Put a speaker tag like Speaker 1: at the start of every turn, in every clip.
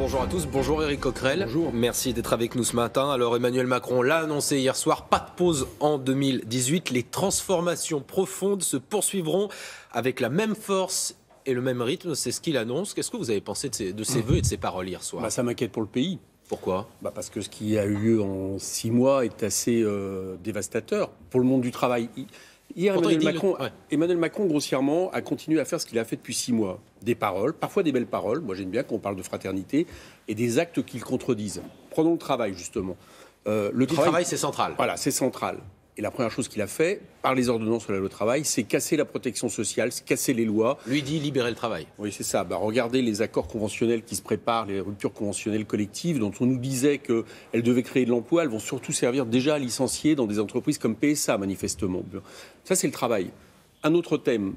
Speaker 1: Bonjour à tous, bonjour Éric Coquerel.
Speaker 2: Bonjour.
Speaker 1: Merci d'être avec nous ce matin. Alors Emmanuel Macron l'a annoncé hier soir, pas de pause en 2018. Les transformations profondes se poursuivront avec la même force et le même rythme, c'est ce qu'il annonce. Qu'est-ce que vous avez pensé de ces vœux et de ces paroles hier soir ?
Speaker 2: Ça m'inquiète pour le pays.
Speaker 1: Pourquoi ?
Speaker 2: Parce que ce qui a eu lieu en 6 mois est assez dévastateur pour le monde du travail. Hier, Emmanuel Macron, grossièrement, a continué à faire ce qu'il a fait depuis 6 mois. Des paroles, parfois des belles paroles. Moi, j'aime bien qu'on parle de fraternité, et des actes qui le contredisent. Prenons le travail, justement.
Speaker 1: Le travail, c'est central.
Speaker 2: Voilà, c'est central. Et la première chose qu'il a fait, par les ordonnances sur la loi travail, c'est casser la protection sociale, c'est casser les lois.
Speaker 1: Lui dit libérer le travail.
Speaker 2: Oui, c'est ça. Regardez les accords conventionnels qui se préparent, les ruptures conventionnelles collectives, dont on nous disait qu'elles devaient créer de l'emploi. Elles vont surtout servir déjà à licencier dans des entreprises comme PSA, manifestement. Ça, c'est le travail. Un autre thème,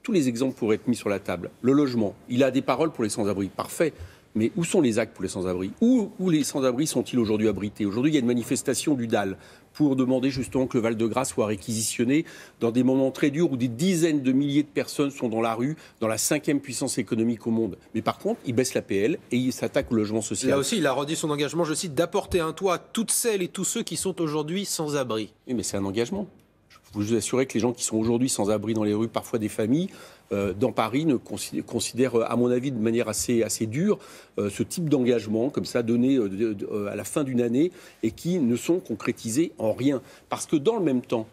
Speaker 2: tous les exemples pourraient être mis sur la table. Le logement. Il a des paroles pour les sans-abri. Parfait. Mais où sont les actes pour les sans-abri ? Où les sans-abri sont-ils aujourd'hui abrités ? Aujourd'hui, il y a une manifestation du DAL pour demander justement que le Val-de-Grâce soit réquisitionné dans des moments très durs où des dizaines de milliers de personnes sont dans la rue, dans la 5e puissance économique au monde. Mais par contre, il baisse l'APL et il s'attaque au logement social.
Speaker 1: Là aussi, il a redit son engagement, je cite, d'apporter un toit à toutes celles et tous ceux qui sont aujourd'hui sans abri.
Speaker 2: Oui, mais c'est un engagement. Je peux vous assurer que les gens qui sont aujourd'hui sans abri dans les rues, parfois des familles, dans Paris, considèrent, à mon avis, de manière assez dure, ce type d'engagement, comme ça, donné à la fin d'une année, et qui ne sont concrétisés en rien. Parce que dans le même temps,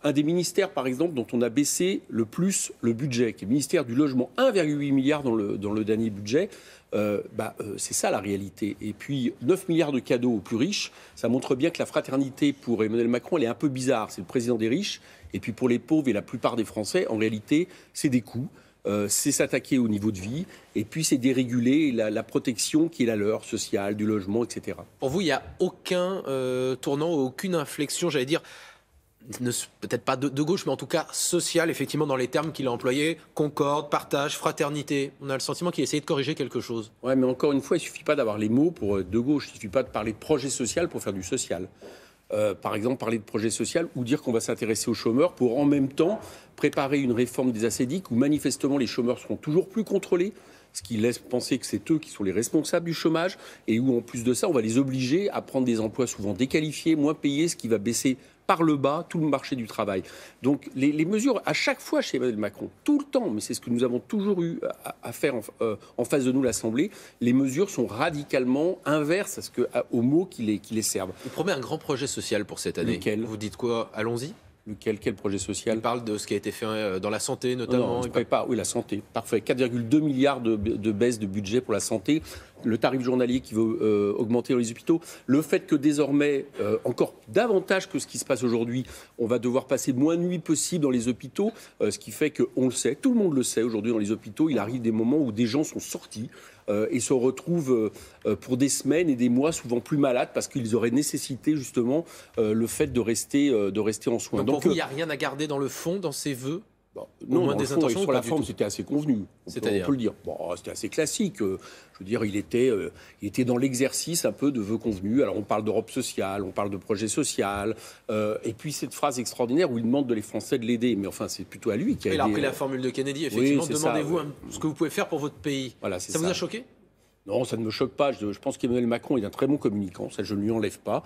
Speaker 2: un des ministères, par exemple, dont on a baissé le plus le budget, qui est le ministère du Logement, 1,8 milliard dans le dernier budget, c'est ça la réalité. Et puis 9 milliards de cadeaux aux plus riches, ça montre bien que la fraternité pour Emmanuel Macron, elle est un peu bizarre. C'est le président des riches, et puis pour les pauvres et la plupart des Français, en réalité, c'est des coûts. C'est s'attaquer au niveau de vie, et puis c'est déréguler la protection qui est la leur, sociale, du logement, etc.
Speaker 1: Pour vous, il n'y a aucun tournant, aucune inflexion, j'allais dire, peut-être pas de gauche, mais en tout cas sociale, effectivement, dans les termes qu'il a employés, concorde, partage, fraternité. On a le sentiment qu'il essayait de corriger quelque chose.
Speaker 2: Ouais, mais encore une fois, il ne suffit pas d'avoir les mots pour de gauche. Il ne suffit pas de parler de projet social pour faire du social. Par exemple, parler de projet social ou dire qu'on va s'intéresser aux chômeurs pour en même temps préparer une réforme des ACEDIC où manifestement les chômeurs seront toujours plus contrôlés, ce qui laisse penser que c'est eux qui sont les responsables du chômage, et où en plus de ça, on va les obliger à prendre des emplois souvent déqualifiés, moins payés, ce qui va baisser par le bas tout le marché du travail. Donc les mesures, à chaque fois chez Emmanuel Macron, tout le temps, mais c'est ce que nous avons toujours eu à faire en face de nous, l'Assemblée, les mesures sont radicalement inverses aux mots qui les servent.
Speaker 1: Vous promet un grand projet social pour cette année.
Speaker 2: Lequel ?
Speaker 1: Vous dites quoi ? Allons-y.
Speaker 2: Quel projet social ?
Speaker 1: Il parle de ce qui a été fait dans la santé, notamment.
Speaker 2: Oui, la santé. Parfait. 4,2 milliards de baisse de budget pour la santé. Le tarif journalier qui veut augmenter dans les hôpitaux. Le fait que désormais, encore davantage que ce qui se passe aujourd'hui, on va devoir passer moins de nuits possible dans les hôpitaux. Ce qui fait qu'on le sait, tout le monde le sait aujourd'hui dans les hôpitaux, il arrive des moments où des gens sont sortis et se retrouvent pour des semaines et des mois souvent plus malades parce qu'ils auraient nécessité justement le fait de rester en soins.
Speaker 1: Donc pour vous, il n'y a rien à garder dans le fond, dans ces vœux ?
Speaker 2: Non, dans le fond, sur la forme, c'était assez convenu. On peut le dire. C'était assez classique. Je veux dire, il était dans l'exercice un peu de vœux convenus. Alors, on parle d'Europe sociale, on parle de projet social. Et puis, cette phrase extraordinaire où il demande de les Français de l'aider. Mais enfin, c'est plutôt à lui qui a aidé.
Speaker 1: Il a repris la formule de Kennedy, effectivement.
Speaker 2: Oui,
Speaker 1: demandez-vous ce que vous pouvez faire pour votre pays.
Speaker 2: Voilà,
Speaker 1: ça vous a choqué ?
Speaker 2: Non, ça ne me choque pas. Je pense qu'Emmanuel Macron est un très bon communicant, ça je ne lui enlève pas,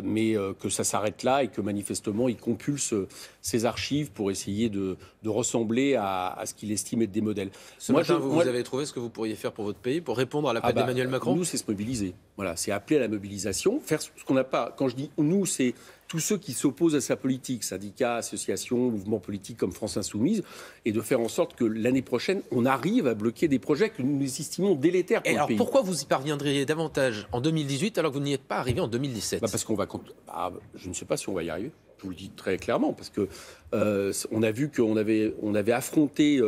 Speaker 2: mais que ça s'arrête là et que manifestement il compulse ses archives pour essayer de ressembler à ce qu'il estime être des modèles.
Speaker 1: Ce matin, vous avez trouvé ce que vous pourriez faire pour votre pays, pour répondre à l'appel d'Emmanuel Macron ?
Speaker 2: Nous, c'est se mobiliser. Voilà, c'est appeler à la mobilisation, faire ce qu'on n'a pas. Quand je dis nous, c'est tous ceux qui s'opposent à sa politique, syndicats, associations, mouvements politiques comme France Insoumise, et de faire en sorte que l'année prochaine, on arrive à bloquer des projets que nous estimons délétères pour le pays.
Speaker 1: Pourquoi vous y parviendriez davantage en 2018 alors que vous n'y êtes pas arrivé en 2017 ?
Speaker 2: Parce qu'on va... je ne sais pas si on va y arriver. Je vous le dis très clairement, parce que on a vu qu'on avait affronté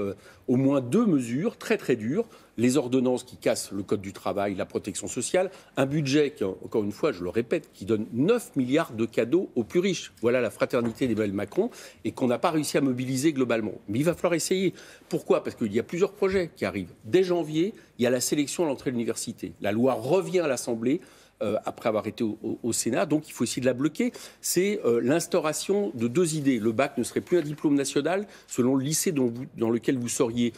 Speaker 2: au moins 2 mesures très très dures, les ordonnances qui cassent le code du travail, la protection sociale, un budget qui, encore une fois, je le répète, qui donne 9 milliards de cadeaux aux plus riches. Voilà la fraternité d'Emmanuel Macron, et qu'on n'a pas réussi à mobiliser globalement. Mais il va falloir essayer. Pourquoi ? Parce qu'il y a plusieurs projets qui arrivent. Dès janvier, il y a la sélection à l'entrée de l'université. La loi revient à l'Assemblée. après avoir été au Sénat. Donc il faut essayer de la bloquer. C'est l'instauration de 2 idées. Le bac ne serait plus un diplôme national selon le lycée dans lequel vous auriez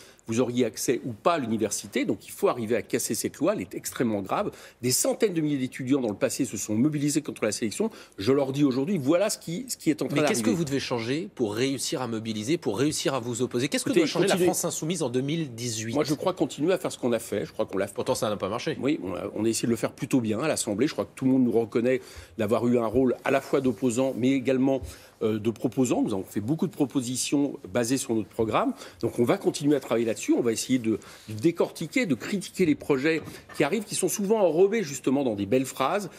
Speaker 2: accès ou pas à l'université. Donc il faut arriver à casser cette loi. Elle est extrêmement grave. Des centaines de milliers d'étudiants dans le passé se sont mobilisés contre la sélection. Je leur dis aujourd'hui, voilà ce qui est en train d'arriver.
Speaker 1: Mais qu'est-ce que vous devez changer pour réussir à mobiliser, pour réussir à vous opposer? Qu'est-ce que doit changer la France insoumise en 2018?
Speaker 2: Moi, je crois continuer à faire ce qu'on a fait. Je crois qu'on l'a fait.
Speaker 1: Pourtant, ça n'a pas marché.
Speaker 2: Oui, on a essayé de le faire plutôt bien à l'Assemblée. Je crois que tout le monde nous reconnaît d'avoir eu un rôle à la fois d'opposant, mais également de proposants. Nous avons fait beaucoup de propositions basées sur notre programme. Donc on va continuer à travailler là-dessus. On va essayer de décortiquer, de critiquer les projets qui arrivent, qui sont souvent enrobés justement dans des belles phrases,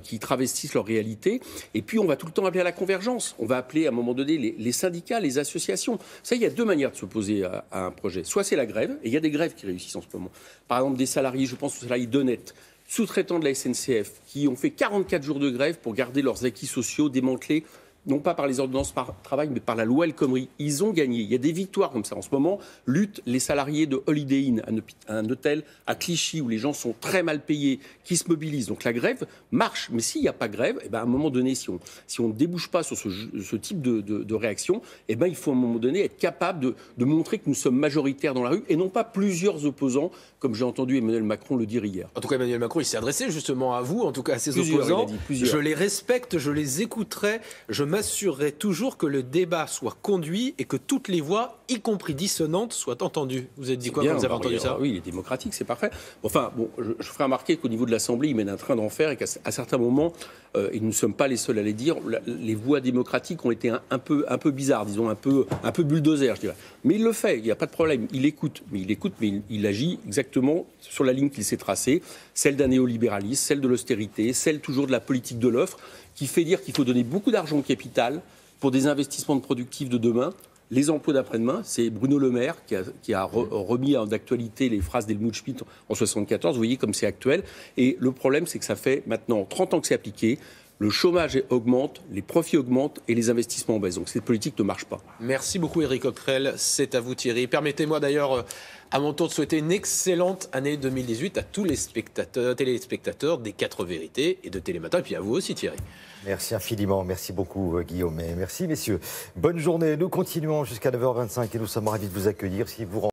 Speaker 2: qui travestissent leur réalité. Et puis on va tout le temps appeler à la convergence. On va appeler à un moment donné les syndicats, les associations. Ça, il y a 2 manières de s'opposer à un projet. Soit c'est la grève, et il y a des grèves qui réussissent en ce moment. Par exemple, des salariés, je pense aux salariés d'Honnête, sous-traitants de la SNCF, qui ont fait 44 jours de grève pour garder leurs acquis sociaux démantelés, non pas par les ordonnances par travail, mais par la loi El Khomri. Ils ont gagné. Il y a des victoires comme ça. En ce moment, luttent les salariés de Holiday Inn, un hôtel à Clichy, où les gens sont très mal payés, qui se mobilisent. Donc la grève marche. Mais s'il n'y a pas de grève, à un moment donné, si on ne débouche pas sur ce type de réaction, il faut à un moment donné être capable de montrer que nous sommes majoritaires dans la rue, et non pas plusieurs opposants, comme j'ai entendu Emmanuel Macron le dire hier.
Speaker 1: En tout cas, Emmanuel Macron, il s'est adressé justement à vous, en tout cas à ses opposants. Je les respecte, je les écouterai, je m'assurerai toujours que le débat soit conduit et que toutes les voix, y compris dissonantes, soient entendues. Vous avez dit quoi quand vous avez entendu ça?
Speaker 2: Oui, il est démocratique, c'est parfait. Enfin, je ferai remarquer qu'au niveau de l'Assemblée, il mène un train d'enfer et qu'à certains moments, et nous ne sommes pas les seuls à les dire, les voix démocratiques ont été un peu bizarres, disons, un peu bulldozer, je dirais. Mais il le fait, il n'y a pas de problème. Il écoute, mais il agit exactement sur la ligne qu'il s'est tracée, celle d'un néolibéralisme, celle de l'austérité, celle toujours de la politique de l'offre, qui fait dire qu'il faut donner beaucoup d'argent au capital pour des investissements productifs de demain. Les emplois d'après-demain, c'est Bruno Le Maire qui a remis d'actualité les phrases d'Helmut Schmidt en 1974. Vous voyez comme c'est actuel. Et le problème, c'est que ça fait maintenant 30 ans que c'est appliqué. Le chômage augmente, les profits augmentent et les investissements baissent. Donc cette politique ne marche pas.
Speaker 1: Merci beaucoup Éric Coquerel, c'est à vous Thierry. Permettez-moi d'ailleurs à mon tour de souhaiter une excellente année 2018 à tous les téléspectateurs des 4 vérités et de Télématin, et puis à vous aussi Thierry.
Speaker 3: Merci infiniment, merci beaucoup Guillaume et merci messieurs. Bonne journée, nous continuons jusqu'à 9h25 et nous sommes ravis de vous accueillir. Si vous